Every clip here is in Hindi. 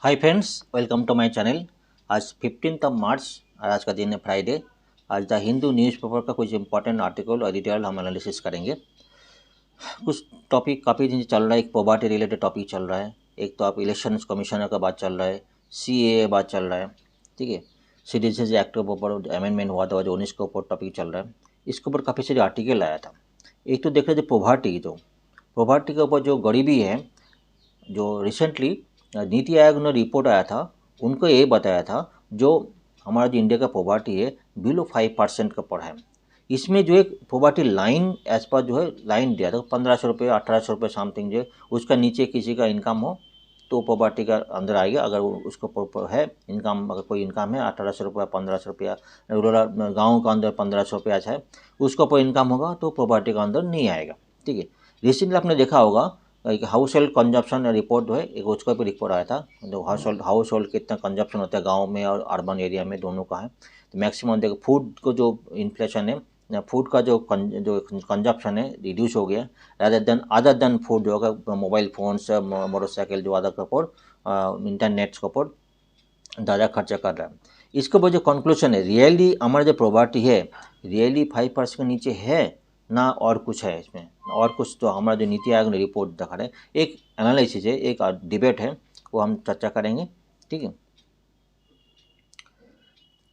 Hi friends, welcome to my channel. आज 15 मार्च और आज का दिन है फ्राइडे। आज द हिंदू न्यूज़पेपर का कुछ इंपॉर्टेंट आर्टिकल और डिटेल हम एनालिसिस करेंगे। कुछ टॉपिक काफ़ी दिन से चल रहा है, एक पॉवर्टी रिलेटेड टॉपिक चल रहा है, एक तो आप इलेक्शन कमिश्नर का बात चल रहा है, CAA बात चल रहा है, ठीक है। सिटीजन एक्ट के ऊपर अमेंडमेंट हुआ 2019 के ऊपर टॉपिक चल रहा है। इसके ऊपर काफ़ी सारे आर्टिकल आया था। एक तो देख रहे थे पॉवर्टी के ऊपर जो गरीबी है, जो रिसेंटली नीति आयोग ने रिपोर्ट आया था, उनको ये बताया था जो हमारा जो इंडिया का पॉवर्टी है बिलो 5% का पर है। इसमें जो एक पॉवर्टी लाइन एज पर जो है लाइन दिया था 1500 रुपये 1800 रुपये समथिंग, जो उसका नीचे किसी का इनकम हो तो पॉवर्टी का अंदर आएगा। अगर उसको है इनकम, अगर कोई इनकम है 1800 रुपया 1500 रुपया, रूरल गाँव का अंदर 1500 रुपया है, उसका ऊपर इनकम होगा तो पॉवर्टी का अंदर नहीं आएगा, ठीक है। रिसेंटली आपने देखा होगा एक हाउस होल्ड कंजप्शन रिपोर्ट जो है, एक उसका भी रिपोर्ट आया था, जो हाउस होल्ड कितना कंजप्शन होता है गांव में और अर्बन एरिया में दोनों का है। तो मैक्सिमम देखो फूड को जो इन्फ्लेशन है, फूड का जो कंजप्शन है रिड्यूस हो गया, अदर देन फूड जो होगा मोबाइल फ़ोन्स, मोटरसाइकिल जो अदर के ऊपर इंटरनेट्स के ऊपर ज़्यादा खर्चा कर रहा है। इसके ऊपर जो कंक्लूजन है, रियली हमारा जो प्रॉपर्टी है रियली 5% के नीचे है ना, और कुछ है इसमें, और कुछ तो हमारा जो नीति आयोग ने रिपोर्ट दिखा रहे हैं, एक एनालिसिस है, एक डिबेट है, वो हम चर्चा करेंगे, ठीक है।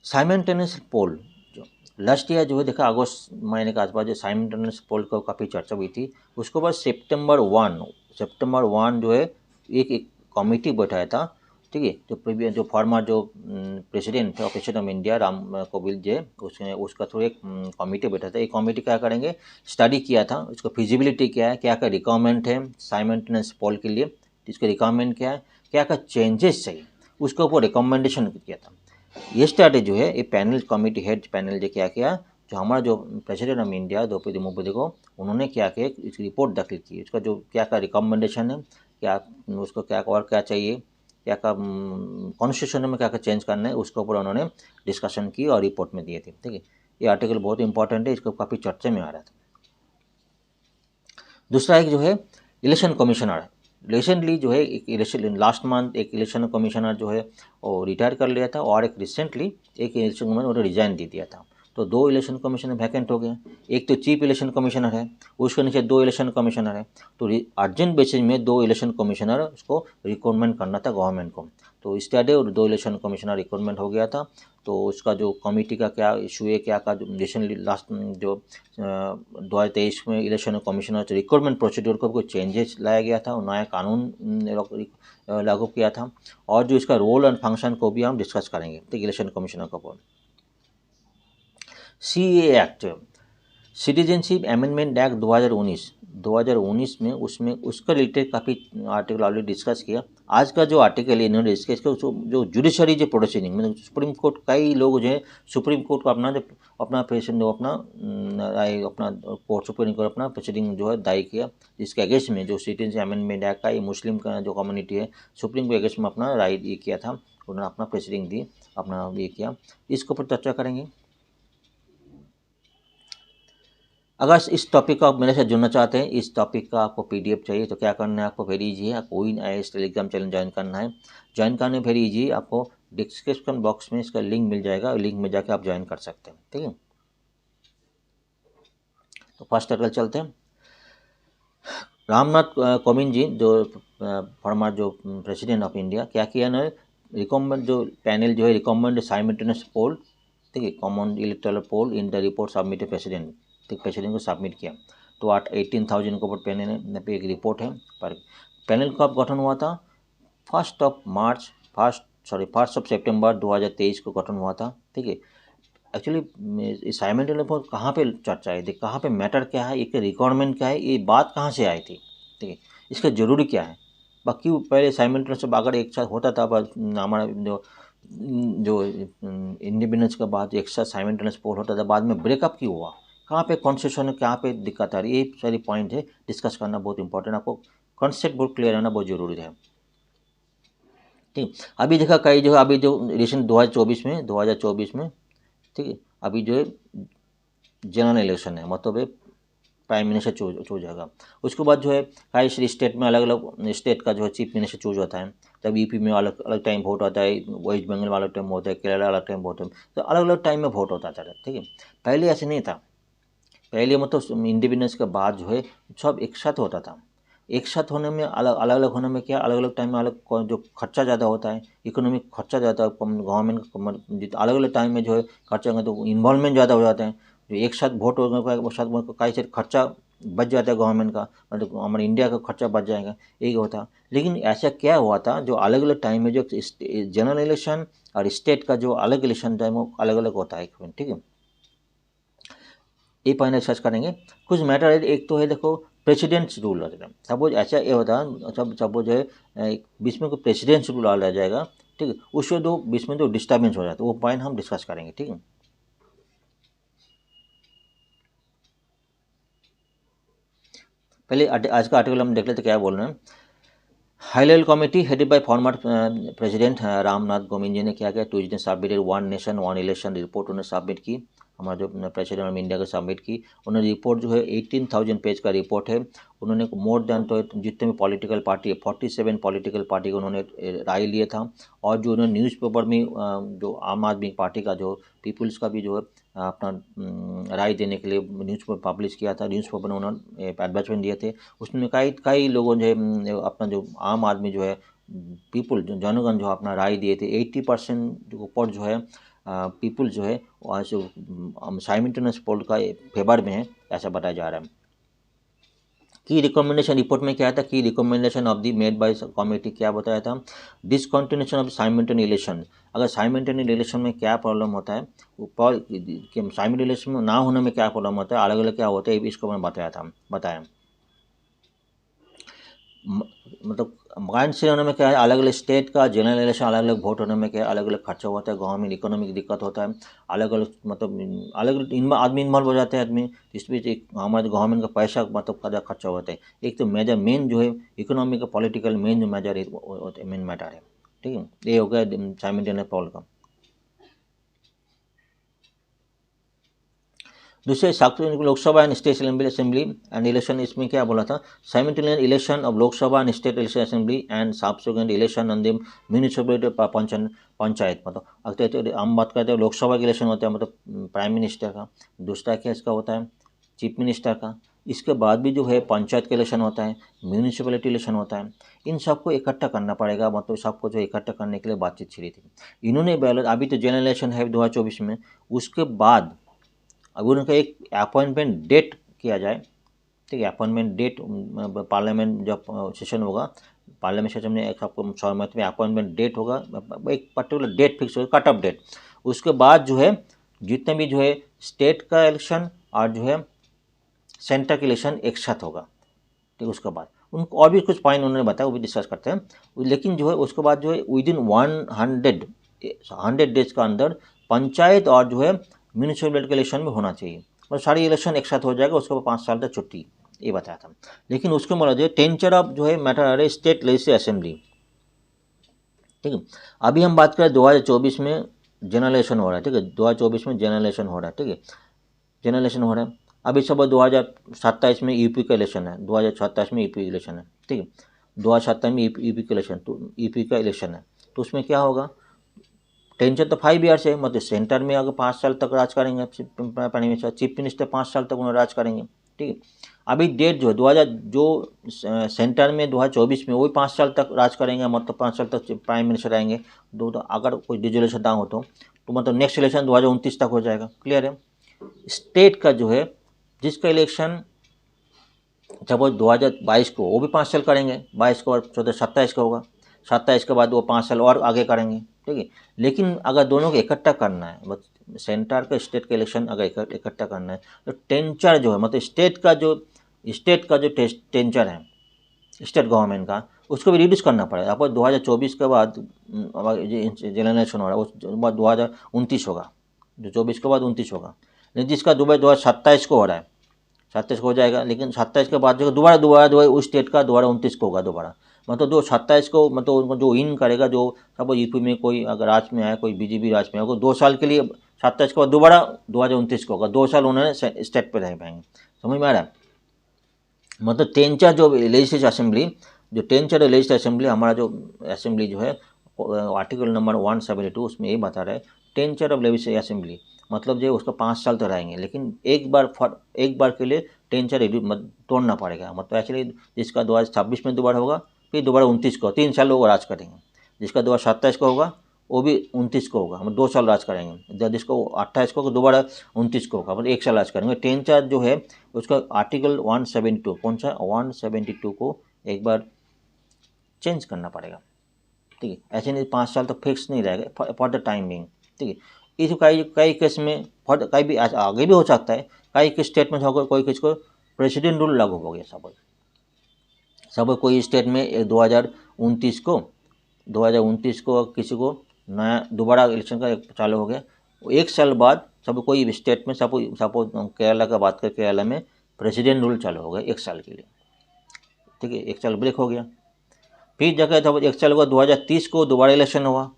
साइमल्टेनियस पोल जो लास्ट ईयर जो है देखा, अगस्त महीने के आसपास जो साइमल्टेनियस पोल को काफ़ी चर्चा हुई थी। उसके बाद सेप्टेम्बर 1 जो है एक कमेटी बैठाया था, ठीक है। जो प्रीवियस जो फॉर्मर जो प्रेसिडेंट थे ऑफ इंडिया राम कोविंद जी, उसने उसका थ्रू एक कमेटी बैठा था। एक कमेटी क्या करेंगे, स्टडी किया था उसको फिजिबिलिटी क्या है, क्या क्या रिक्वायरमेंट है साइमल्टेनियस पोल के लिए, इसके रिक्वायरमेंट क्या है, क्या क्या चेंजेस चाहिए, उसके ऊपर रिकमेंडेशन किया था। ये स्टडी जो है ये पैनल कमेटी हेड पैनल जो क्या किया, जो हमारा जो president of India Draupadi Murmu को उन्होंने क्या किया, इसकी रिपोर्ट दाखिल की, उसका जो क्या क्या रिकमेंडेशन है, क्या उसको क्या और क्या चाहिए, क्या क्या कॉन्स्टिट्यूशन में क्या क्या चेंज करना है, उसके ऊपर उन्होंने डिस्कशन की और रिपोर्ट में दिए थे, ठीक है। ये आर्टिकल बहुत इंपॉर्टेंट है, इसको काफ़ी चर्चे में आ रहा था। दूसरा एक जो है इलेक्शन कमिश्नर है, रिसेंटली जो है एक इलेक्शन लास्ट मंथ एक इलेक्शन कमिश्नर जो है वो रिटायर कर लिया था, और एक रिसेंटली एक इलेक्शन कमिश्नर उन्होंने रिजाइन दे दिया था। तो दो इलेक्शन कमिश्नर वैकेंट हो गए। एक तो चीफ इलेक्शन कमिश्नर है, उसके नीचे दो इलेक्शन कमिश्नर है। तो अर्जेंट बेसिस में दो इलेक्शन कमिश्नर उसको रिक्रूटमेंट करना था गवर्नमेंट को। तो इस और दो इलेक्शन कमिश्नर रिक्रूटमेंट हो गया था। तो उसका जो कमेटी का क्या इशू है, क्या का जो रिसेंटली लास्ट जो 2023 में इलेक्शन कमिश्नर रिक्रूटमेंट प्रोसीड्योर को कोई चेंजेस लाया गया था, नया कानून लागू किया था, और जो इसका रोल एंड फंक्शन को भी हम डिस्कस करेंगे, ठीक, इलेक्शन कमिश्नर का बोल। CAA act, citizenship amendment act 2019 में उसमें उसका रिलेटेड काफ़ी आर्टिकल ऑलरेडी डिस्कस किया। आज का जो आर्टिकल है इन्होंने डिस्कस किया जो जुडिशरी जो प्रोसीडिंग, मतलब सुप्रीम कोर्ट, कई लोग जो है सुप्रीम कोर्ट को अपना प्रेसिडेंट जो अपना कोर्ट सुप्रीम कोर्ट अपना प्रोसीडिंग जो है दायी किया, जिसके अगेंस्ट में जो सिटीजनशिप अमेंडमेंट एक्ट का ये मुस्लिम का जो कम्युनिटी है सुप्रीम कोर्ट अगेंस्ट में अपना राय ये किया था, उन्होंने अपना प्रोसीडिंग दी, अपना ये किया। इसके ऊपर चर्चा करेंगे। अगर इस टॉपिक का आप मेरे साथ जुड़ना चाहते हैं, इस टॉपिक का आपको PDF चाहिए तो क्या करना है, आपको वेरी ईजी है, कोई IAS टेलीग्राम चैनल ज्वाइन करना है। ज्वाइन करने वेरी ईजी है, आपको डिस्क्रिप्शन बॉक्स में इसका लिंक मिल जाएगा, लिंक में जाकर आप ज्वाइन कर सकते हैं, ठीक है। तो फर्स्ट आर्टिकल चलते हैं। रामनाथ कोविंद जी जो फॉर्मर जो प्रेसिडेंट ऑफ इंडिया, क्या किया ना, रिकमेंड जो पैनल जो है रिकमेंड साइमल्टेनियस पोल, ठीक है, common electoral poll in the report submitted president, ठीक, प्रेसिडेंट को सबमिट किया। तो 18,000 के ऊपर पैनल पे एक रिपोर्ट है। पर पैनल कब गठन हुआ था, 1 सितंबर 2023 को गठन हुआ था, ठीक है। एक्चुअली साइमल्टेनियस पोल कहाँ पे चर्चा आई थी, कहाँ पे मैटर क्या है, एक रिक्वायरमेंट क्या है, ये बात कहाँ से आई थी, ठीक है, इसका ज़रूरी क्या है। बाकी पहले साइमल्टेनियस अगर एक साथ होता था, बस हमारा जो जो इंडिपेंडेंस के बाद एक साथ साइमल्टेनियस पोल होता था, बाद में ब्रेकअप क्यों हुआ, कहाँ पे कॉन्स्टिट्यूशन है, कहाँ पे दिक्कत आ रही है, ये सारी पॉइंट है, डिस्कस करना बहुत इंपॉर्टेंट, आपको कॉन्सेप्ट बहुत क्लियर रहना बहुत ज़रूरी है, ठीक। अभी देखा कई जो अभी जो रिसेंट 2024 में, ठीक है, अभी जो है जनरल इलेक्शन है, मतलब प्राइम मिनिस्टर चूज होगा। उसके बाद जो है कई स्टेट में अलग अलग स्टेट का जो है चीफ मिनिस्टर चूज होता है। तब यूपी में अलग अलग टाइम वोट होता है, वेस्ट बंगाल में अलग टाइम होता है, केरला अलग टाइम वोट होता है, तो अलग अलग टाइम में वोट होता था। ठीक है, पहले ऐसे नहीं था। पहले मतलब इंडिपेंडेंस के बाद जो है सब एक साथ होता था। एक साथ होने में अलग अलग होने में क्या, अलग अलग टाइम में अलग जो खर्चा ज़्यादा होता है, इकोनॉमिक खर्चा ज़्यादा, गवर्नमेंट अलग अलग टाइम में जो है खर्चा होगा तो इन्वॉल्वमेंट ज़्यादा हो जाते हैं। जो एक साथ वोट होने के साथ कई सारे खर्चा बच जाता है गवर्नमेंट का, मतलब हमारे इंडिया का खर्चा बच जाएगा, यही होता। लेकिन ऐसा क्या हुआ था, जो अलग अलग टाइम में जो जनरल इलेक्शन और स्टेट का जो अलग इलेक्शन टाइम वो अलग अलग होता है। ठीक है, ये पॉइंट डिस्कस करेंगे। कुछ मैटर है, एक तो है देखो प्रेसिडेंट्स रूल होता है। सपोज ऐसा ये होता है, सपोज है बीच में कोई प्रेसिडेंट्स रूल आ जाएगा, ठीक है, उससे दो बीच में जो डिस्टर्बेंस हो जाता है, वो पॉइंट हम डिस्कस करेंगे। ठीक है, पहले आज का आर्टिकल हम देख लेते क्या बोल रहे हैं। High level committee headed by former president Ramnath Kovind ji ने क्या किया, Tuesday submitted one nation one election report उन्होंने सबमिट की। हमारा जो प्रेसिडेंट ऑफ इंडिया को सबमिट की उन्होंने रिपोर्ट, जो है 18,000 पेज का रिपोर्ट है। उन्होंने मोर देन तो जितने भी पॉलिटिकल पार्टी है 47 पॉलिटिकल पार्टी को उन्होंने राय लिया था। और जो उन्होंने न्यूज़पेपर में जो आम आदमी पार्टी का जो पीपल्स का भी जो है अपना राय देने के लिए न्यूज़पेपर पब्लिश किया था, न्यूज़पेपर में उन्होंने एडवर्टाइजमेंट दिए थे। उसमें कई लोगों जो अपना जो आम आदमी जो है पीपल जनगण जो अपना राय दिए थे, 80% ऊपर जो है पीपल जो है वहाँ से साइमल्टेनियस पोल का फेवर में है, ऐसा बताया जा रहा है। की रिकमेंडेशन रिपोर्ट में क्या था, की recommendation of the made by committee क्या बताया था, डिसकंटिन्यूएशन ऑफ साइमल्टेनियस इलेक्शन। अगर साइमल्टेनियस इलेक्शन में क्या प्रॉब्लम होता है, साइमल्टेनियस इलेक्शन में ना होने में क्या प्रॉब्लम होता है, अलग अलग क्या होता है, इसको मैंने बताया। मतलब माइंड से होने में क्या है, अलग अलग स्टेट का जनरल इलेक्शन अलग अलग वोट होने में क्या है, अलग अलग खर्चा होता है, गाँव में इकोनॉमिक दिक्कत होता है, अलग अलग मतलब अलग अलग आदमी इन्वॉल्व हो जाते हैं आदमी। इस बीच एक हमारे गवर्नमेंट का पैसा मतलब ज़्यादा खर्चा होता है। एक तो मेजर मेन जो है इकोनॉमिक का पॉलिटिकल मेन जो मेजर है मेन मैटर है। ठीक है, ये हो गया साइमल्टेनियस पोल का। दूसरे Lok Sabha and state assembly and election, इसमें क्या बोला था, simultaneous election of Lok Sabha and state assembly and subsequent election on the municipality panchayat. मतलब अगर हम बात करते हैं लोकसभा के इलेक्शन होता है मतलब प्राइम मिनिस्टर का, दूसरा क्या इसका होता है चीफ मिनिस्टर का, इसके बाद भी जो है पंचायत का इलेक्शन होता है, म्यूनिसिपैलिटी इलेक्शन होता है। इन सबको इकट्ठा करना पड़ेगा, मतलब सबको जो इकट्ठा करने के लिए बातचीत छिड़ी थी। इन्होंने अभी तो जनरल इलेक्शन है 2024 में, उसके बाद अब उनका एक अपॉइंटमेंट डेट किया जाए। ठीक है, अपॉइंटमेंट डेट पार्लियामेंट जब सेशन होगा, पार्लियामेंट सेशन में एक आपको सहमत में अपॉइंटमेंट डेट होगा, एक पर्टिकुलर डेट फिक्स होगा, कट ऑफ डेट। उसके बाद जो है जितने भी जो है स्टेट का इलेक्शन और जो है सेंटर का इलेक्शन एक साथ होगा। ठीक, उसके बाद उनको और भी कुछ पॉइंट उन्होंने बताया, वो भी डिस्कस करते हैं। लेकिन जो है उसके बाद जो है विद इन 100 डेज का अंदर पंचायत और जो है म्यूनिसिपैलिटी के इलेक्शन में होना चाहिए, और सारी इलेक्शन एक साथ हो जाएगा, उसके बाद 5 साल तक छुट्टी, ये बताया था। लेकिन उसके मतलब जो टेंचर ऑफ जो है मैटर आ रहा है स्टेट लेजिस्लेटिव असेंबली। ठीक है, अभी हम बात करें 2024 में जनरल इलेक्शन हो रहा है। ठीक है, 2024 में जनरल इलेक्शन हो रहा है। ठीक है, जनरल इलेक्शन हो रहा है। अभी सब 2027 में यूपी का इलेक्शन है, 2027 में यूपी इलेक्शन है। ठीक है, 2027 में यूपी का इलेक्शन, तो यूपी का इलेक्शन है, तो उसमें क्या होगा, टेंशन तो 5 ईयर्स है, मतलब सेंटर में अगर 5 साल तक राज करेंगे प्राइम मिनिस्टर, चीफ मिनिस्टर 5 साल तक उन्होंने राज करेंगे। ठीक है, अभी डेट जो है 2000 जो सेंटर में 2024 में वही 5 साल तक राज करेंगे, मतलब 5 साल तक प्राइम मिनिस्टर रहेंगे। तो अगर कोई डिजोल्यूशन ना हो तो मतलब नेक्स्ट इलेक्शन 2029 तक हो जाएगा। क्लियर है। स्टेट का जो है जिसका इलेक्शन जब वो 2022 को, वो भी 5 साल करेंगे, 22 को और 27 का होगा, 27 के बाद वो 5 साल और आगे करेंगे। ठीक है, लेकिन अगर दोनों को इकट्ठा करना है, मतलब सेंटर का स्टेट का इलेक्शन अगर इकट्ठा करना है, तो टेंचर जो है मतलब स्टेट का जो टेंचर है स्टेट गवर्नमेंट का, उसको भी रिड्यूस करना पड़ेगा। अब 2024 के बाद जनरल इलेक्शन हो रहा है, उसके बाद 2029 होगा, जो 24 के बाद 29 होगा। लेकिन जिसका 2027 को हो रहा है, 27 को हो जाएगा, लेकिन 27 के बाद जो दोबारा उस स्टेट का 29 को होगा दोबारा। मतलब जो 27 को मतलब उनको जो विन करेगा, जो सपोज यूपी में कोई अगर राज में आया, कोई बीजेपी राज में होगा, 2 साल के लिए 27 के बाद दोबारा 2029 को होगा, 2 साल उन्होंने स्टेट पे रह पाएंगे। समझ में आ रहा है। मतलब टेंचर जो लेजिस्लेटिव असेंबली, जो टेंचर लेजिस्लेटिव असेंबली, हमारा जो असेंबली जो है आर्टिकल नंबर 172 उसमें ये बता रहा है टेंचर ऑफ लेजिस्लेटिव असेंबली, मतलब जो उसको 5 साल तो रहेंगे, लेकिन एक बार के लिए टेंचर तोड़ना पड़ेगा। मतलब एक्चुअली जिसका 2026 में दोबारा होगा, फिर दोबारा 29 को 3 साल वो राज करेंगे। जिसका 2027 को होगा वो भी 29 को होगा, मतलब 2 साल राज करेंगे। जिसको 28 को दोबारा 29 को होगा, मतलब 1 साल राज करेंगे। टेंचर जो है उसका आर्टिकल 172, कौन सा 172 को एक बार चेंज करना पड़ेगा। ठीक है, ऐसे नहीं 5 साल तो फिक्स नहीं रहेगा फॉर द टाइम बिंग। ठीक है, इस कई कई केस में कई भी आगे भी हो सकता है, कई किस स्टेट में होगा, कोई किस को प्रेसिडेंट रूल लागू हो गया। सब कोई स्टेट में 2029 को किसी को नया दोबारा इलेक्शन का चालू हो गया, 1 साल बाद सब कोई स्टेट में सपोज केरला का बात करें, केरला में प्रेसिडेंट रूल चालू हो गया 1 साल के लिए। ठीक है, 1 साल ब्रेक हो गया, फिर जगह जब 1 साल हुआ 2030 को दोबारा इलेक्शन हुआ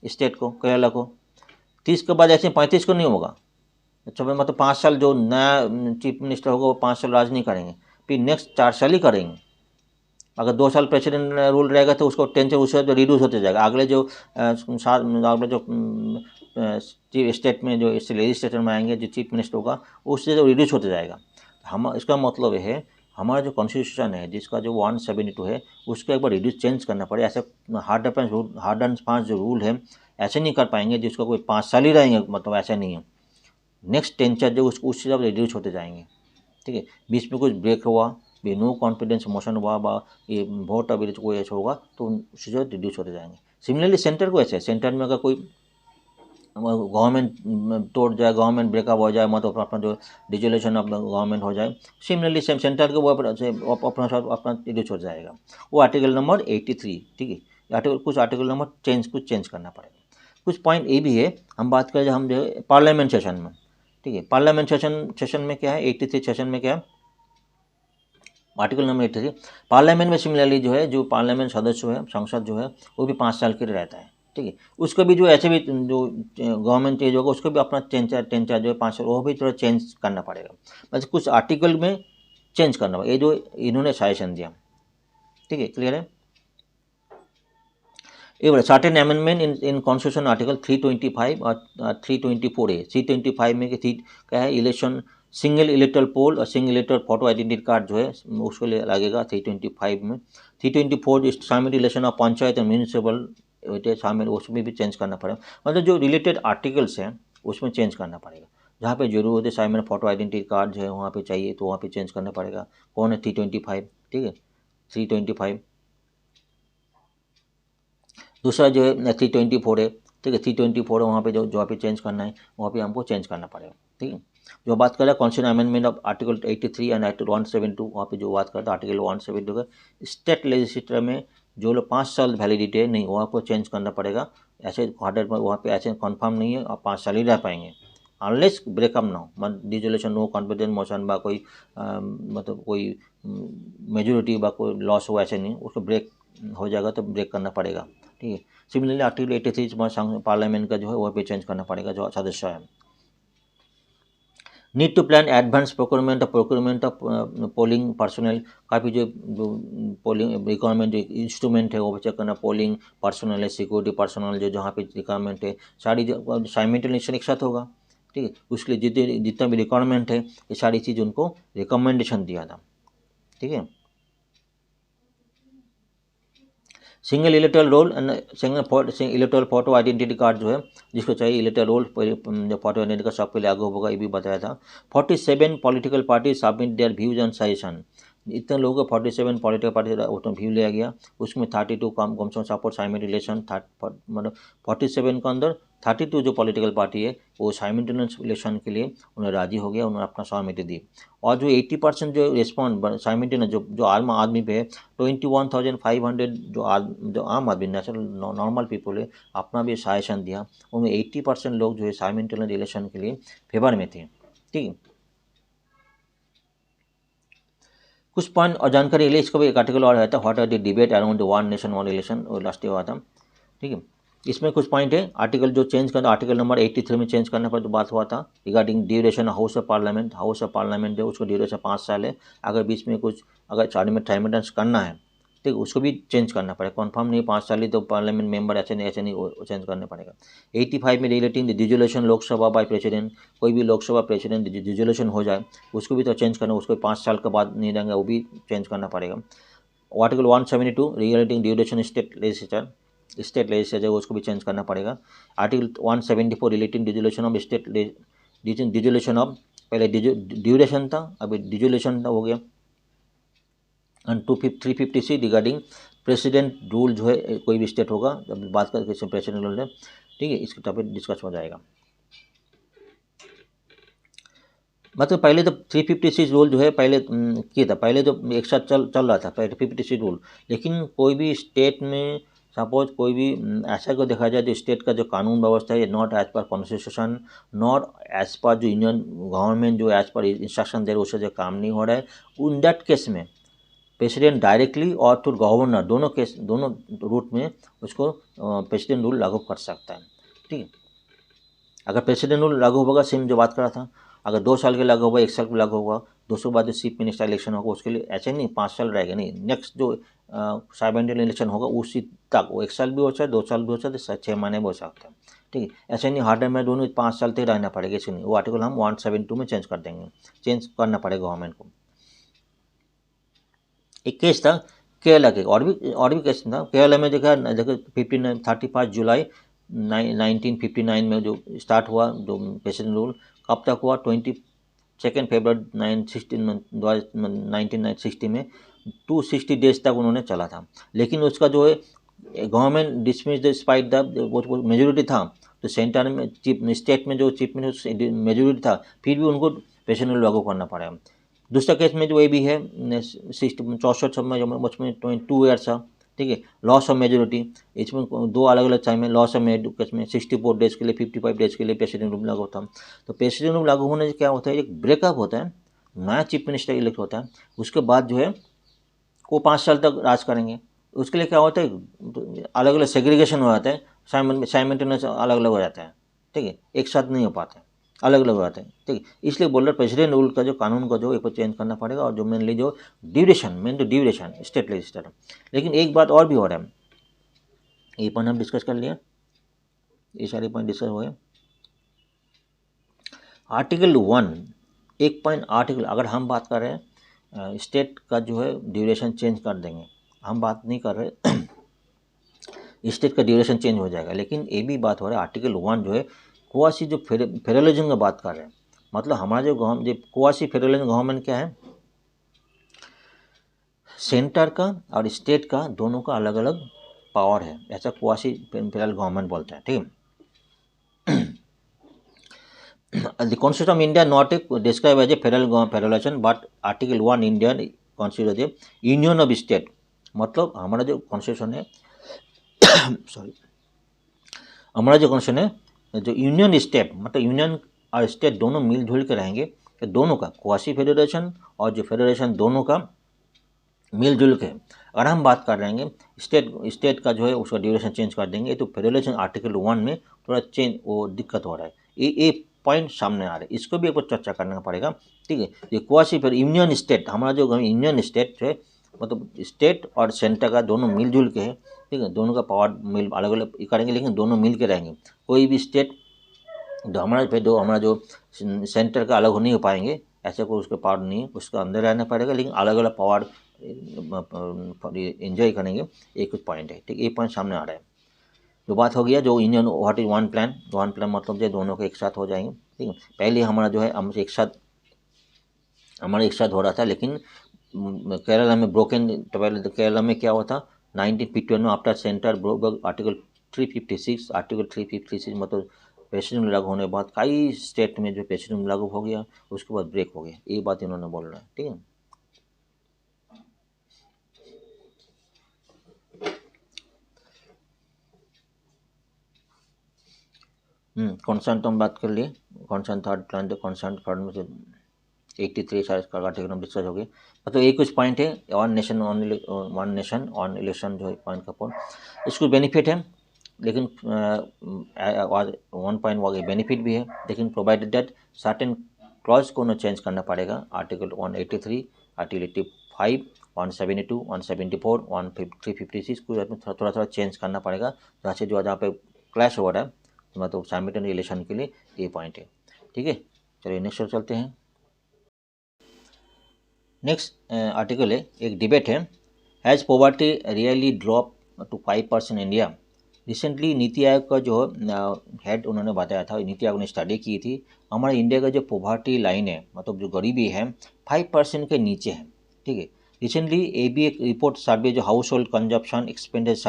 स्टेट को, केरला को। 30 के बाद ऐसे 35 को नहीं होगा। अच्छा, मतलब 5 साल जो नया चीफ मिनिस्टर होगा वो 5 साल राज नहीं करेंगे, फिर नेक्स्ट 4 साल ही करेंगे। अगर 2 साल प्रेसिडेंट रूल रहेगा तो उसको टेंशन उससे जो रिड्यूस होते जाएगा। अगले जो चीफ स्टेट में जो लेजिस्लेचर में आएंगे जो चीफ मिनिस्टर होगा उससे जो रिड्यूस होते जाएगा। हम इसका मतलब है हमारा जो कॉन्स्टिट्यूशन है जिसका जो 172 है उसको एक बार रिड्यूस चेंज करना पड़े। ऐसे हार्ड एंड फास्ट जो रूल है ऐसे नहीं कर पाएंगे जिसका कोई 5 साल ही रहेंगे, मतलब ऐसा नहीं है। नेक्स्ट टेंचर जो उससे जब रिड्यूस होते जाएंगे। ठीक है, बीच में कुछ ब्रेक हुआ, भी नो कॉन्फिडेंस मोशन हुआ, ये वोट अभी कोई ऐसा होगा तो उससे जो रिड्यूस होते जाएंगे। सिमिलरली सेंटर को ऐसे, सेंटर में अगर कोई गवर्नमेंट तोड़ जाए, गवर्नमेंट ब्रेकअप हो जाए, मतलब अपना जो डिजोल्यूशन ऑफ गवर्नमेंट हो जाए, सिमिलरली सेंटर के वो अपना रिड्यूस हो जाएगा। वो आर्टिकल नंबर 83। ठीक है, कुछ आर्टिकल नंबर कुछ चेंज करना पड़ेगा। कुछ पॉइंट ये भी है, हम बात करें हम जो पार्लियामेंट सेशन में। ठीक है, पार्लियामेंट सेशन में क्या है, 83 सेशन में क्या है, आर्टिकल नंबर 83 पार्लियामेंट में सिमिलरली जो है जो पार्लियामेंट सदस्य है, संसद जो है वो भी 5 साल के लिए रहता है। ठीक है, उसको भी जो ऐसे भी जो गवर्नमेंट चेंज होगा उसको भी अपना टेंचर जो है 5 साल वो भी थोड़ा चेंज करना पड़ेगा। बस कुछ आर्टिकल में चेंज करना पड़ेगा, ये जो इन्होंने सजेशन दिया। ठीक है, क्लियर है। ये बोला certain amendment in constitution article 325 और 324 है। 325 में क्या है, इलेक्शन सिंगल इलेक्टोरल पोल और single electoral photo identity card जो है उसको लिए लगेगा 325 में। 324 शामिल इलेक्शन ऑफ पंचायत और म्यूनिसिपल शामिल, उसमें भी चेंज करना पड़ेगा। मतलब जो रिलेटेड आर्टिकल्स हैं उसमें चेंज करना पड़ेगा। जहाँ पे जरूरत है शामिल फोटो आइडेंटिटी कार्ड जो है वहाँ पे चाहिए तो वहाँ पे चेंज करना पड़ेगा। कौन है 325। ठीक है, 325। दूसरा जो है 324 है। ठीक है, 324 है, वहाँ पे जो पे चेंज करना है वहाँ पे हमको चेंज करना पड़ेगा। ठीक है, जो बात कर रहा है constitution amendment of article 83 and article 172, वहाँ पे जो बात करता है आर्टिकल 172 का स्टेट लेजिस्लेचर में जो लोग 5 साल वैलिडिटी है नहीं वहाँ को चेंज करना पड़ेगा। ऐसे वहाँ पे ऐसे कन्फर्म नहीं है और 5 साल ही रह पाएंगे अनलेस ब्रेकअप ना हो, मतलब डिजोल्यूशन नो कॉन्फिडेंस मोशन बा कोई मतलब कोई मेजोरिटी बा कोई लॉस हो, ऐसे नहीं, उसको ब्रेक हो जाएगा तो ब्रेक करना पड़ेगा। ठीक है, सिमिलरली आर्टिकल 83 पार्लियामेंट का जो है वह भी चेंज करना पड़ेगा जो सदस्य है। Need to plan advance procurement of polling personnel, काफ़ी जो पोलिंग रिक्वायरमेंट जो इंस्ट्रूमेंट है वो चेक करना, पोलिंग पर्सनल है, सिक्योरिटी पर्सनल जो जहाँ पे रिक्वायरमेंट है सारी साइमल्टेनियसली एक साथ होगा। ठीक है, उसके लिए जितना भी रिक्वायरमेंट है ये सारी चीज़ उनको रिकमेंडेशन दिया था। ठीक है, single electoral roll and single electoral photo identity card जो है जिसको चाहिए इलेक्टोरल रोल जो फोटो आइडेंटिटी कार्ड सब पे लागू होगा, ये भी बताया था। 47 political party submit their views and suggestion, इतने लोगों को 47 पॉलिटिकल पार्टी उसमें व्यू लिया गया, उसमें 32 कम से सपोर्ट साइमल्टेनियस मतलब 47 के अंदर 32 जो पॉलिटिकल पार्टी है वो साइमल्टेनियस इलेक्शन के लिए उन्हें राजी हो गया, उन्होंने अपना सहमति दी। और जो 80% जो रिस्पॉन्ड साइमल्टेनियस जो आम आदमी पे 21,500 जो आम आदमी नेचुरल नॉर्मल पीपल है अपना भी सजेशन दिया, उनमें 80% लोग जो है साइमल्टेनियस इलेक्शन के लिए फेवर में थे। ठीक है, कुछ पॉइंट और जानकारी के लिए इसका भी एक आर्टिकल और आया था, what are the debate around the one nation one election, वो लास्ट हुआ था। ठीक है, इसमें कुछ पॉइंट है आर्टिकल जो चेंज करना, आर्टिकल नंबर 83 में चेंज करने पर जो बात हुआ था regarding duration house of parliament जो उसको ड्यूरेशन 5 साल है। अगर बीच में कुछ अगर साइमल्टेनियस करना है, ठीक, उसको भी चेंज करना पड़ेगा। कन्फर्म नहीं 5 साल ही तो पार्लियामेंट मेंबर ऐसे नहीं वो चेंज करना पड़ेगा। 85 में relating the dissolution Lok Sabha by president, कोई भी लोकसभा प्रेसिडेंट डिजोल्यूशन हो जाए उसको भी तो चेंज करना, उसको 5 साल के बाद नहीं देंगे, वो भी चेंज करना पड़ेगा। Article 172 relating duration state legislature उसको भी चेंज करना पड़ेगा। Article 174 relating dissolution of state dissolution of, पहले ड्यूरेशन था अभी डिजोल्यूशन हो गया। एंड 350 रिगार्डिंग प्रेसिडेंट रूल जो है कोई भी स्टेट होगा, जब बात करके प्रेसिडेंट रूल है, ठीक है, इसके टॉपिक डिस्कस हो जाएगा। मतलब पहले तो 356 रूल जो है पहले किया था, पहले तो एक साथ चल रहा था पहले 356 रूल, लेकिन कोई भी स्टेट में सपोज कोई भी ऐसा को देखा जाए जो स्टेट का जो कानून व्यवस्था है not as per constitution, not as per जो यूनियन गवर्नमेंट जो एज पर इंस्ट्रक्शन दे रहे उससे जो काम नहीं हो रहा है, उन दैट केस में प्रेसिडेंट डायरेक्टली और थ्रू गवर्नर दोनों रूट में उसको प्रेसिडेंट रूल लागू कर सकता है। ठीक है, अगर प्रेसिडेंट रूल लागू होगा, सेम जो बात कर रहा था, अगर 2 साल के लागू होगा, 1 साल के लागू होगा, 200 बाद जो चीफ मिनिस्टर इलेक्शन होगा उसके लिए ऐसे नहीं 5 साल रहेगा, नहीं, नेक्स्ट जो साइमेल्टेनियस इलेक्शन होगा उसी तक वो 1 साल भी हो सकता है, 2 साल भी हो सकता है, 6 महीने भी हो सकता है। ठीक है, ऐसे नहीं हार्ड में दोनों 5 साल तक रहना पड़ेगा, इसलिए नहीं, वो आर्टिकल हम 172 में चेंज कर देंगे, चेंज करना पड़ेगा गवर्नमेंट को। एक केस था केरला के, और भी केस था केरला में, देखो 35 जुलाई 1959 में जो स्टार्ट हुआ जो प्रेसिडेंट रूल, कब तक हुआ 22 फरवरी 1960 में 260 डेज तक उन्होंने चला था। लेकिन उसका जो है गवर्नमेंट डिसमिस डिस्पाइट द वो मेजोरिटी था, तो सेंटर में स्टेट में जो चीफ मिनिस्टर मेजोरिटी था, फिर भी उनको प्रेसिडेंट रूल लागू करना पड़ा। दूसरा केस में जो ये भी है 64 में उसमें 22 ईयर्स था। ठीक है, लॉस ऑफ मेजोरिटी, इसमें 2 अलग अलग टाइम में लॉस ऑफ केस में 64 डेज के लिए 55 डेज के लिए प्रेसिडेंट रूल लागू होता। तो प्रेसिडेंट रूल लागू होने से क्या होता है, एक ब्रेकअप होता है, नया चीफ मिनिस्टर इलेक्ट होता है, उसके बाद जो है वो 5 साल तक राज करेंगे। उसके लिए क्या होता है, अलग अलग सेग्रीगेशन हो जाता है, साइमल्टेनियस अलग अलग हो जाता है। ठीक है, एक साथ नहीं हो पाते, अलग अलग हो जाते हैं। ठीक है, इसलिए बोल रहे प्रेसिडेंट रूल का जो कानून का जो एक चेंज करना पड़ेगा, और जो मेनली जो ड्यूरेशन स्टेट लेजिस्लेचर। लेकिन एक बात और भी हो रहा है, ये पॉइंट हम डिस्कस कर लिया, ये सारे पॉइंट डिस्कस हो गए। आर्टिकल 1 एक पॉइंट आर्टिकल, अगर हम बात कर रहे हैं स्टेट का जो है ड्यूरेशन चेंज कर देंगे, हम बात नहीं कर रहे स्टेट का ड्यूरेशन चेंज हो जाएगा, लेकिन ये भी बात हो रहा है आर्टिकल 1 जो है क्वासी जो फेडरलिज्म की बात कर रहे हैं, मतलब हमारा जो क्वासी फेडरलिज्म गवर्नमेंट क्या है, सेंटर का और स्टेट का दोनों का अलग अलग पावर है, ऐसा क्वासी फेडरल गवर्नमेंट बोलते हैं। ठीक है, the Constitution of India not described as a federation, but Article 1 Indian considered a union of state, मतलब हमारा जो कॉन्स्टिट्यूशन है सॉरी हमारा जो कॉन्स्टिट्यूशन है जो यूनियन स्टेट, मतलब यूनियन और स्टेट दोनों मिलजुल के रहेंगे, तो दोनों का क्वासी फेडरेशन और जो फेडरेशन दोनों का मिलजुल के, अगर हम बात कर रहे हैं स्टेट का जो है उसका ड्यूरेशन चेंज कर देंगे, तो फेडरेशन आर्टिकल 1 में थोड़ा चेंज वो दिक्कत हो रहा है, ये पॉइंट सामने आ रहे हैं, इसको भी एक बार चर्चा करना पड़ेगा। ठीक है, ये क्वासी फिर यूनियन स्टेट, हमारा जो यूनियन स्टेट है मतलब स्टेट और सेंटर का दोनों मिलजुल के है। ठीक है, दोनों का पावर मिल अलग अलग करेंगे, लेकिन दोनों मिल के रहेंगे। कोई भी स्टेट हमारा जो सेंटर का अलग नहीं हो पाएंगे, ऐसा कोई उसका पावर नहीं है, उसका अंदर रहना पड़ेगा, लेकिन अलग अलग पावर एंजॉय करेंगे, एक कुछ पॉइंट है। ठीक, एक पॉइंट सामने आ रहा है। जो बात हो गया जो union what is one plan मतलब जो दोनों के एक साथ हो जाएंगे। ठीक है, पहले हमारा जो है हम एक साथ हो रहा था, लेकिन केरला में ब्रोकन, तो पहले तो केरला में क्या हुआ था 1951 में आफ्टर सेंटर ब्रोक आर्टिकल 356 मतलब प्रेसिडेंट लागू होने के बाद कई स्टेट में जो प्रेसिडेंट लागू हो गया, उसके बाद ब्रेक हो गया, ये बात इन्होंने बोल रहा है। ठीक है, कॉन्सेंट तो हम बात कर लिए, कॉन्सेंट थर्ड प्लान जो कॉन्सेंट थर्ड में से 83 सारे आर्टिकल हम डिस्कस हो गए। मतलब एक कुछ पॉइंट है वन नेशन ऑन इलेक्शन जो है पॉइंट का पॉइंट, इसको बेनिफिट है, लेकिन 1 पॉइंट वो बेनिफिट भी है, लेकिन प्रोवाइडेड दैट सर्टेन क्लॉज को ना चेंज करना पड़ेगा, आर्टिकल 183 आर्टिकल 85 172, 174, 356 को थोड़ा थोड़ा चेंज करना पड़ेगा, जहाँ पे क्लैश हो रहा है तो मतलब साइमल्टेनियस रिलेशन के लिए ये पॉइंट है। ठीक है, चलिए नेक्स्ट चलते हैं। नेक्स्ट आर्टिकल है, एक डिबेट है, has poverty really drop to 5% India. Recently NITI Aayog का जो हेड उन्होंने बताया था, नीति आयोग ने स्टडी की थी, हमारे इंडिया का जो पॉवर्टी लाइन है मतलब जो गरीबी है 5% के नीचे है। ठीक है, रिसेंटली एबी एक रिपोर्ट सर्वे जो हाउस होल्ड कंजप्शन एक्सपेंस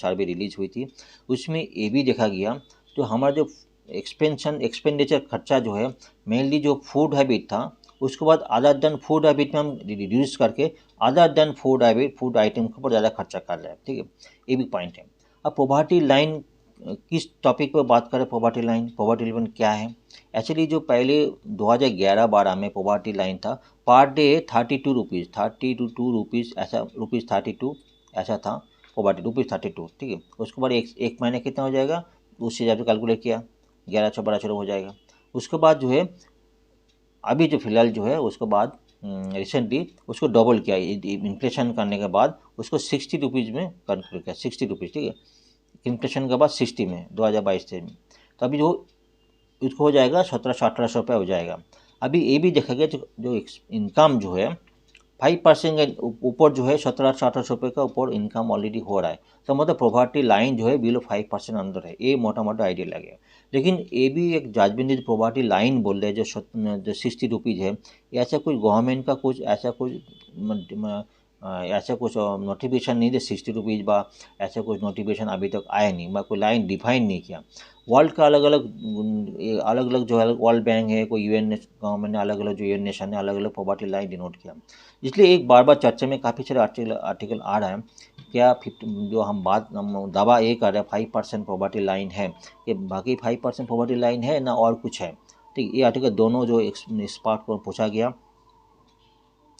सर्वे रिलीज हुई थी, उसमें ये भी देखा गया तो हमारा जो एक्सपेंडिचर खर्चा जो है मेनली जो फूड हैबिट था, उसके बाद अदर देन फूड हैबिट में हम रिड्यूस करके अदर देन फूड आइटम के ऊपर ज़्यादा खर्चा कर रहे हैं। ठीक है, ये भी पॉइंट है। अब पॉवर्टी लाइन किस टॉपिक पर बात करें, पॉवर्टी लाइन क्या है? एक्चुअली जो पहले 2011-12 में पॉवर्टी लाइन था पर डे 32 रुपीज़ ऐसा, ₹32 ऐसा था पॉवर्टी, ₹32। ठीक है, उसके बाद एक महीने कितना हो जाएगा उस हिसाब से कैलकुलेट किया, 1100-1200 हो जाएगा। उसके बाद जो है अभी जो फिलहाल जो है उसके बाद रिसेंटली उसको डबल किया, इन्फ्लेशन करने के बाद उसको 60 रुपीज़ में कन्वर्ट किया, 60 रुपीज़। ठीक है, इन्फ्लेशन के बाद 60 में 2022 से, तो अभी जो उसको हो जाएगा 1700-1800 रुपये हो जाएगा। अभी ये भी देखा गया जो इनकम जो है 5% के ऊपर जो है 1700-1800 रुपये का ऊपर इनकम ऑलरेडी हो रहा है, तो मतलब पॉवर्टी लाइन जो है बिलो 5% अंदर है, ये मोटा मोटा आइडिया लगेगा। लेकिन ये भी एक जजमेंट पॉवर्टी लाइन बोल रहे हैं जो 60 रुपीज़ है, ऐसा कुछ गवर्नमेंट का कुछ ऐसा कुछ नोटिफिकेशन नहीं दे 60 रुपीज़ बा, ऐसा कुछ नोटिफिकेशन अभी तक आया नहीं, मैं कोई लाइन डिफाइन नहीं किया। वर्ल्ड का अलग अलग जो है वर्ल्ड बैंक है, कोई यूएन गवर्नमेंट ने अलग अलग जो यूएन नेशन ने अलग अलग पॉवर्टी लाइन डिनोट किया, इसलिए एक बार बार चर्चा में काफ़ी सारे आर्टिकल आ रहा है। क्या जो हम दावा ये कर रहे हैं 5% पॉवर्टी लाइन है, ये बाकी 5% पॉवर्टी लाइन है ना और कुछ है? ठीक, ये आर्टिकल दोनों जो एक्सपर्ट को पूछा गया,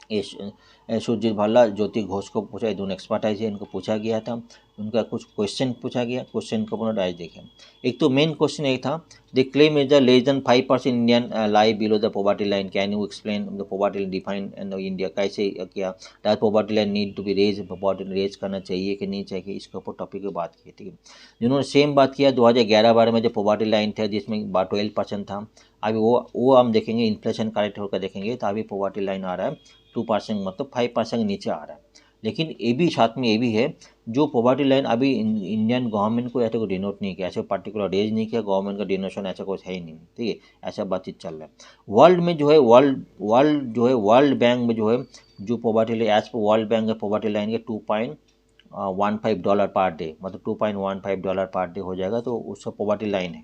सुरजीत भाल्ला, ज्योति घोष को पूछा, ये दोनों एक्सपर्टाइज है, इनको पूछा गया था, उनका कुछ क्वेश्चन पूछा गया, क्वेश्चन को अपना डाइज देखें। एक तो मेन क्वेश्चन एक था, the claim is the less than 5% Indian live below the poverty line, can you explain the poverty line define in India, कैसे क्या that poverty line need to be poverty raise करना चाहिए कि नहीं चाहिए, इसके ऊपर टॉपिक पर बात की। ठीक है, जिन्होंने सेम बात किया 2011-12 में जो पॉवर्टी लाइन था जिसमें 12% था, अभी वो हम देखेंगे इन्फ्लेशन करेक्ट होकर देखेंगे तो अभी पॉवर्टी लाइन आ रहा है 2%, मतलब 5% के नीचे आ रहा है। लेकिन ये भी साथ में ये भी है जो पॉवर्टी लाइन अभी इंडियन गवर्नमेंट को ऐसा कोई डिनोट नहीं किया, ऐसे पर्टिकुलर रेज नहीं किया, गवर्नमेंट का डिनोशन ऐसा कुछ है ही नहीं। ठीक है, ऐसा बातचीत चल रहा है। वर्ल्ड में जो है वर्ल्ड बैंक में जो है जो poverty line as per world bank है पॉवर्टी लाइन के $2.15 पर डे, मतलब $2.15 पर डे हो जाएगा, तो उसका पॉवर्टी लाइन है।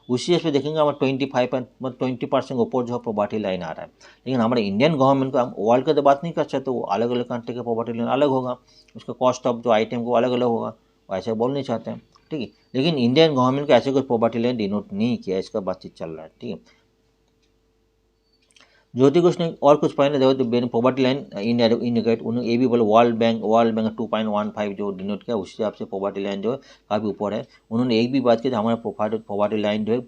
उसी पे देखेंगे हमारा 20% ऊपर जो है पॉवर्टी लाइन आ रहा है। लेकिन हमारे इंडियन गवर्नमेंट को, हम वर्ल्ड का तो बात नहीं कर सकते, तो अलग अलग कंट्री का पॉवर्टी लाइन अलग होगा, उसका कॉस्ट ऑफ जो आइटम को अलग अलग होगा, वो ऐसे बोल नहीं चाहते हैं। ठीक है, लेकिन इंडियन गवर्नमेंट को ऐसे कोई पॉवर्टी लाइन डिनोट नहीं किया, इसका बातचीत चल रहा है। ठीक है, ज्योति घोष ने और कुछ पॉइंट देखो, पॉवर्टी लाइन इंडिकेट, उन्होंने ये भी बोला वर्ल्ड बैंक 2.15 जो डिनोट किया, उस हिसाब से पॉवर्टी लाइन जो है काफ़ी ऊपर है। उन्होंने एक भी बात की हमारा पॉवर्टी लाइन जो है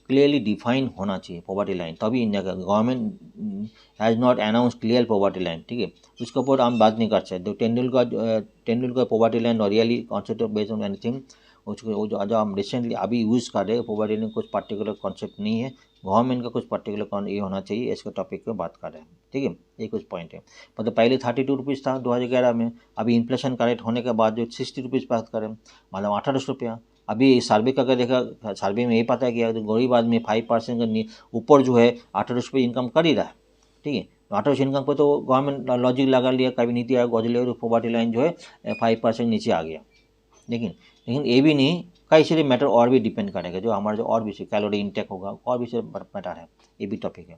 क्लियरली डिफाइन होना चाहिए पॉवर्टी लाइन, तभी इंडिया का government has not announce clear poverty line. ठीक है, उसके ऊपर हम बात नहीं कर सकते। Tendulkar poverty line really concept based on anything, उसको जो हम रिसेंटली अभी यूज़ कर रहे हैं पॉवर्टी लाइन कुछ पर्टिकुलर कॉन्सेप्ट नहीं है, गवर्नमेंट का कुछ पर्टिकुलर ये होना चाहिए, इसके टॉपिक पे बात कर रहे हैं। ठीक है, ये कुछ पॉइंट है। मतलब पहले 32 रुपीज़ था 2011 में, अभी इन्फ्लेशन करेक्ट होने के बाद जो 60 रुपीज़ बात करें, मतलब 1800 रुपया। अभी सर्वे का अगर देखा, सर्वे में यही पता किया तो गरीब आदमी 5% के ऊपर जो है 1800 रुपये इनकम कर ही रहा है। ठीक है, 1800 इनकम पर तो गवर्नमेंट लॉजिक लगा लिया, कभी नीति आयोग गौजले पॉवर्टी लाइन जो है 5% नीचे आ गया। लेकिन ये भी नहीं, कई सारे मैटर और भी डिपेंड करेगा, जो हमारा जो और भी कैलोरी इंटेक होगा और भी सारे मैटर है, ये भी टॉपिक है।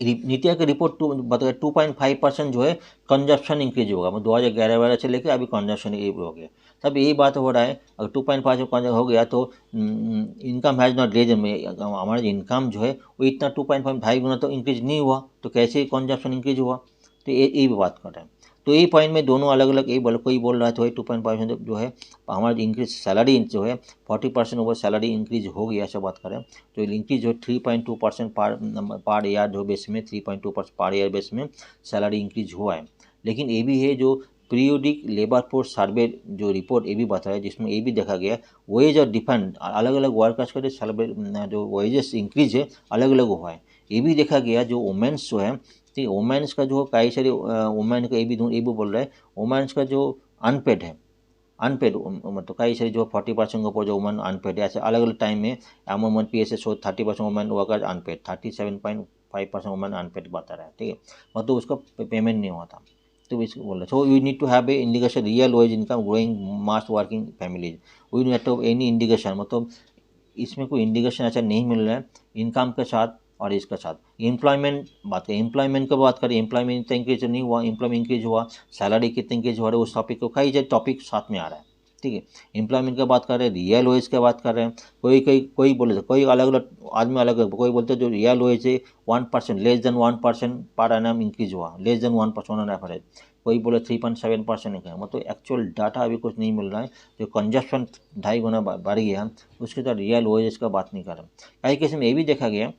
नीति आयोग की रिपोर्ट बताया 2.5% जो है कंजप्शन इंक्रीज होगा, 2011-12 से लेकर अभी कंजप्शन ये हो गया। तब यही बात हो रहा है, अगर 2.5 हो गया तो इनकम हैज़ नॉट रेज, हमारा जो इनकम जो है वो इतना 2.5 गुना तो इंक्रीज नहीं हुआ, तो कैसे कंजप्शन इंक्रीज हुआ, तो ये भी बात कर रहे हैं। तो यही पॉइंट में दोनों अलग अलग यही बोल, कोई बोल रहा है तो 2.5% जो है हमारा इंक्रीज सैलरी जो है 40% ओवर सैलरी इंक्रीज हो गया, ऐसा बात करें तो इंक्रीज जो 3.2% पर ईयर जो बेस में 3.2% पर ईयर बेस में सैलरी इंक्रीज हुआ है। लेकिन ये भी है जो पीरियोडिक लेबर फोर्स सर्वे जो रिपोर्ट ये भी बताया, जिसमें ये भी देखा गया वेज और डिफेंड अलग अलग वर्कर्स का जो सैलरी जो वेजेस इंक्रीज है अलग अलग हुआ है। ये भी देखा गया जो वुमेन्स जो है, ठीक, वुमेन्स का जो कई सारे वुमेन का ये भी बोल रहा है वुमेन्स का जो अनपेड है, अनपेड मतलब कई सारे जो 40% के ऊपर जो वुमेन अनपेड है, ऐसे अलग अलग टाइम में अमूमन PSS show 30% women workers unpaid, 37.5% women unpaid बता रहा है, ठीक है, मतलब उसका पेमेंट नहीं हुआ था। तो इसको बोल रहे so you need to have a indication real wage income growing mass working families, we need to any indication, मतलब इसमें कोई इंडिकेशन ऐसा नहीं मिल रहा है इनकम के साथ और इसके साथ। एम्प्लॉयमेंट बात करें, एम्प्लॉयमेंट की बात करें, एम्प्लॉयमेंट इतना इंक्रीज नहीं हुआ, एम्प्लॉयमेंट इंक्रीज हुआ, सैलरी कितने इंक्रीज हो रहा है, उस टॉपिक को कई जगह टॉपिक साथ में आ रहा है, ठीक है। एम्प्लॉयमेंट की बात कर रहे हैं, रियल वेज की बात कर रहे हैं, कोई बोले कोई अलग अलग आदमी अलग अलग, कोई बोलते जो रियल वेज है 1% less than 1% per annum increase हुआ, लेस देन 1% ऑन एवरेज, कोई बोले 3.7% है, मतलब एक्चुअल डाटा अभी कुछ नहीं मिल रहा है। जो कंजप्शन 2.5 गुना बढ़ गया उसके साथ रियल वेजेस का बात नहीं कर रहे। कई केस में ये भी देखा गया,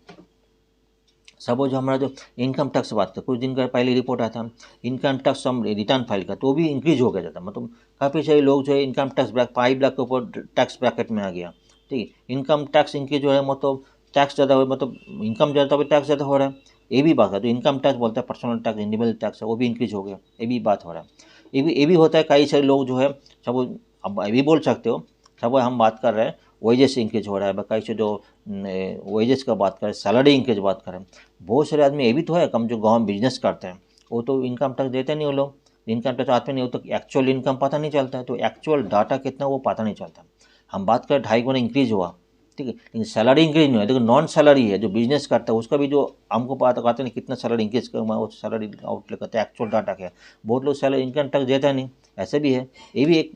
सपोज हमारा जो इनकम टैक्स बात था, कुछ दिन का पहले रिपोर्ट आया था इनकम टैक्स हम रिटर्न फाइल का, तो भी इंक्रीज हो गया जाता, मतलब काफ़ी सारे लोग जो है इनकम टैक्स 5 लाख के ऊपर टैक्स ब्रैकेट में आ गया, ठीक है। इनकम टैक्स इनकी जो है मतलब टैक्स ज़्यादा हो, मतलब इनकम ज़्यादा तो टैक्स ज़्यादा हो रहा है, ये भी बात है। तो इनकम टैक्स बोलते हैं पर्सनल टैक्स, इंडिविजुअल टैक्स है, वो भी इंक्रीज हो गया, ये भी बात हो रहा है। ये भी होता है, कई सारे लोग जो है सब, अब ये भी बोल सकते हो सब हम बात कर रहे हैं वेजेस इंक्रीज हो रहा है, कई से जो वेजेस का बात करें, सैलरी इंक्रीज बात करें, बहुत सारे आदमी ये भी तो है कम जो गाँव बिजनेस करते हैं वो तो इनकम टैक्स देते नहीं, वो लोग इनकम टैक्स आते नहीं, वो तो एक्चुअल इनकम पता नहीं चलता है, तो एक्चुअल डाटा कितना वो पता नहीं चलता। हम बात करें 2.5 गुना इंक्रीज हुआ, ठीक है, लेकिन सैलरी इंक्रीज नहीं है। देखो नॉन सैलरी है जो बिजनेस करता है उसका भी जो हमको पता कहते हैं कितना सैलरी इंक्रीज कर वो सैलरी आउटले करते हैं, एक्चुअल डाटा क्या है, बहुत लोग सैलरी इनकम टैक्स देता नहीं, ऐसे भी है, ये भी एक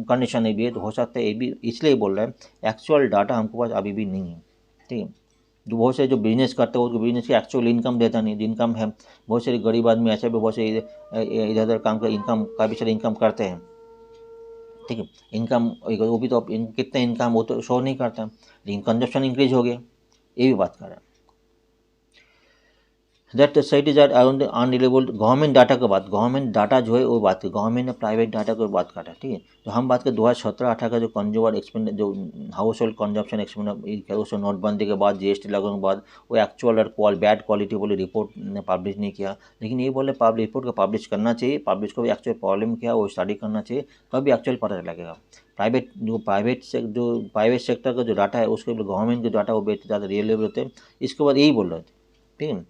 कंडीशन है भी है, तो हो सकता है ये भी इसलिए बोल रहे हैं एक्चुअल डाटा हमको पास अभी भी नहीं है, ठीक है। जो बहुत से जो बिजनेस करते हैं वो बिजनेस की एक्चुअल इनकम देता नहीं, इनकम है, बहुत सारे गरीब आदमी ऐसे भी बहुत से इधर उधर काम कर इनकम काफ़ी सारे इनकम करते हैं, ठीक है, इनकम वो भी तो कितने इनकम वो तो शो नहीं करता, लेकिन कंजप्शन इंक्रीज हो गया, ये भी बात कर रहे हैं। That site is unreliable. Government data की बात, गवर्नमेंट डाटा जो है वो बात की, गवर्नमेंट ने प्राइवेट डाटा की बात कर रहा है, ठीक है। तो हम बात करें 2017-18 का जो कंज्यूमर एक्सपेंड जो हाउस होल्ड कंजप्शन एक्सपेंड उसको नोटबंदी के बाद GST लगने के बाद वो एक्चुअल और बैड क्वालिटी बोले रिपोर्ट ने पब्लिश नहीं किया, लेकिन ये बोले पब्लिक रिपोर्ट को पब्लिश करना चाहिए, पब्लिश को भी एक्चुअल प्रॉब्लम क्या वो स्टडी करना चाहिए, तभी एक्चुअल पता लगेगा। प्राइवेट सेक्टर का जो डाटा है उसके गवर्नमेंट के डाटा वो बेहतर ज़्यादा रियलेबल होते हैं, इसके बाद यही बोल रहे थे, ठीक है।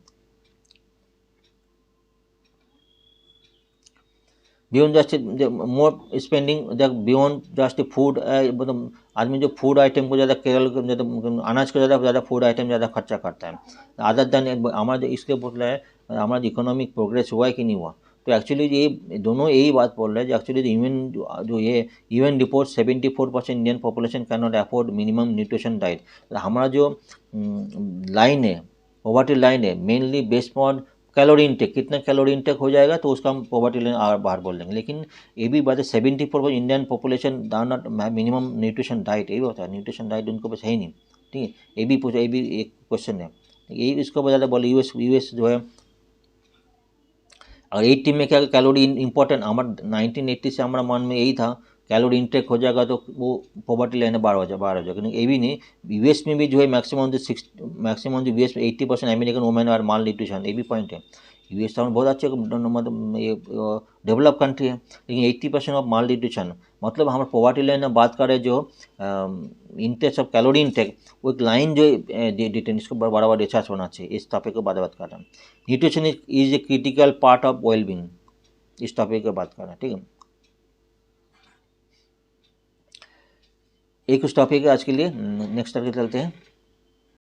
Beyond just more spending beyond just food, मतलब आदमी जो फूड आइटम को ज़्यादा केरल ज़्यादा अनाज को ज़्यादा फूड आइटम ज़्यादा खर्चा करता है, अदर देन हमारा जो इसलिए बोल रहा है हमारा इकोनॉमिक प्रोग्रेस हुआ है कि नहीं हुआ, तो एक्चुअली ये दोनों यही बात बोल रहे हैं जो एक्चुअली इवन जो ये UN report 74% Indian population can not afford minimum nutrition diet. हमारा जो लाइन है पॉवर्टी लाइन है mainly based on calorie intake, कितना कैलोरी इंटेक हो जाएगा तो उसका हम पॉवर्टी लाइन बाहर बोल देंगे। लेकिन ये भी बात है 74% इंडियन पॉपुलेशन डा नॉट मिनिमम न्यूट्रिशन डाइट, ये भी होता है न्यूट्रिशन डाइट उनको पास है ही नहीं, ठीक है। ये भी पूछा, ये भी एक क्वेश्चन है, यही इसको बता बोले यूएस जो है और 80 में क्या कैलोरी इंपॉर्टेंट, हमारा 1980 से हमारा मन में यही था कैलोरी इंटेक हो जाएगा तो वो पॉवर्टी लाइन बाहर हो जाएगा, लेकिन ये भी नहीं। यूएस में भी जो है मैक्सिमम जो यूएस में 80% American women are malnutrition, ये भी पॉइंट है। यूएस तो बहुत अच्छे मतलब ये डेवलप कंट्री है, लेकिन 80% ऑफ माल न्यूट्रिशन, मतलब हमारे पॉवर्टी लाइन में बात करें जो इंटेक ऑफ कैलोरी इंटेक, वो एक लाइन जो डिटेन इसको बड़ा बड़ा रिसर्च होना चाहिए, इस टॉपिक को बात कर रहे हैं। Nutrition is a critical part of wellbeing, इस टॉपिक की बात कर रहे हैं, ठीक है। एक उस टॉपिक है आज के लिए, नेक्स्ट टॉपिक चलते हैं।